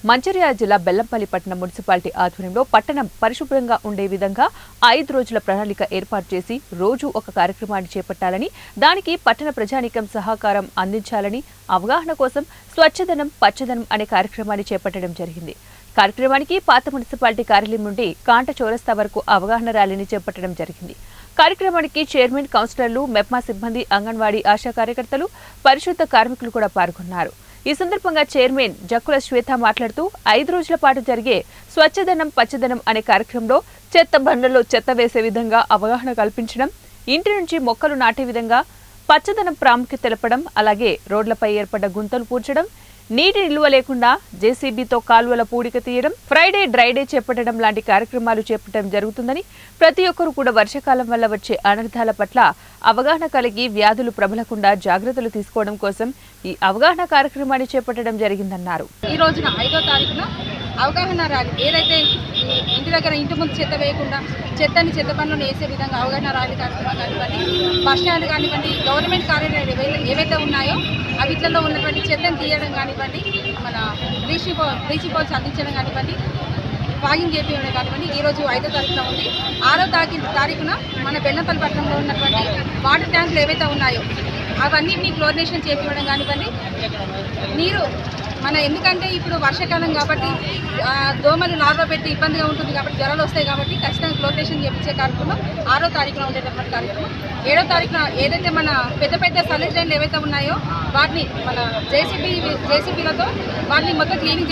మంచిర్యాల జిల్లా బెల్లంపల్లి పట్టణం మున్సిపాలిటీ ఆధ్వర్యంలో పట్టణం పరిశుభ్రంగా ఉండే విధంగా 5 రోజుల ప్రణాళిక ఏర్పాటు చేసి రోజు ఒక కార్యక్రమాన్ని చేపట్టాలని, దానికి పట్టణ ప్రజానీకం సహకారం అందించాలని, అవగాహన కోసం స్వచ్ఛదనం పచ్చదనం అనే కార్యక్రమాన్ని చేపట్టడం జరిగింది. కార్యక్రమానికి పాత మున్సిపాలిటీ కార్యాలయం నుండి కాంట చౌరస్తా వరకు అవగాహన ర్యాలీని చేపట్టడం జరిగింది. కార్యక్రమానికి చైర్మన్, కౌన్సిలర్లు, మెప్మా సిబ్బంది, అంగన్వాడీ ఆశా కార్యకర్తలు, పరిశుద్ధ కార్మికులు కూడా పాల్గొన్నారు. ఈ సందర్భంగా చైర్మన్ జక్కుల శ్వేత మాట్లాడుతూ 5 రోజుల పాటు జరిగే స్వచ్ఛదనం పచ్చదనం అనే కార్యక్రమంలో చెత్త బండ్లలో చెత్త వేసే విధంగా అవగాహన కల్పించడం, ఇంటి నుంచి మొక్కలు నాటే విధంగా పచ్చదనం ప్రాముఖ్యత తెలపడం, అలాగే రోడ్లపై ఏర్పడ్డ గుంతలు పూడ్చడం, నీటి నిల్వ లేకుండా జేసీబీతో కాలువల పూడిక తీయడం, ఫ్రైడే డ్రైడే చేపట్టడం లాంటి కార్యక్రమాలు చేపట్టడం జరుగుతుందని, ప్రతి ఒక్కరూ కూడా వర్షాకాలం వల్ల వచ్చే అనర్థాల పట్ల అవగాహన కలిగి వ్యాధులు ప్రబలకుండా జాగ్రత్తలు తీసుకోవడం కోసం ఈ అవగాహన కార్యక్రమాన్ని చేపట్టడం జరిగిందన్నారు. ఈ రోజున 5వ తారీఖున అవగాహన ర్యాలీ ఏదైతే ఇంటి దగ్గర ఇంటి ముందు చెత్త వేయకుండా చెత్తని చెత్త పనులను వేసే విధంగా అవగాహన ర్యాలీ కార్యక్రమం కానివ్వండి, బస్ స్టాండ్ కానివ్వండి, గవర్నమెంట్ కార్యాలయాలు ఏవైతే ఉన్నాయో అవిట్లలో ఉన్నటువంటి చెత్తను తీయడం కానివ్వండి, మన బ్లీచింగ్ పౌడర్స్ అందించడం కానివ్వండి, ఫాగింగ్ చేపించడం కానివ్వండి ఈరోజు 5వ తారీఖున ఉంది. 6వ తారీఖున మన బెల్లంపల్లి పట్టణంలో ఉన్నటువంటి వాటర్ ట్యాంకులు ఏవైతే ఉన్నాయో అవన్నిటినీ క్లోరినేషన్ చేపించడం కానివ్వండి, నీరు ఎందుకంటే ఇప్పుడు వర్షాకాలం కాబట్టి దోమలు లార్వా పెట్టి ఇబ్బందిగా ఉంటుంది కాబట్టి జ్వరాలు వస్తాయి కాబట్టి ఖచ్చితంగా క్లోరినేషన్ చేయించే కార్యక్రమం 6వ తారీఖున ఉండేటటువంటి కార్యక్రమం. 7వ తారీఖున ఏదైతే మన పెద్ద సలేజ్ లైన్లు ఏవైతే ఉన్నాయో వాటిని మన జేసీబీలతో వాటిని మొత్తం క్లీనింగ్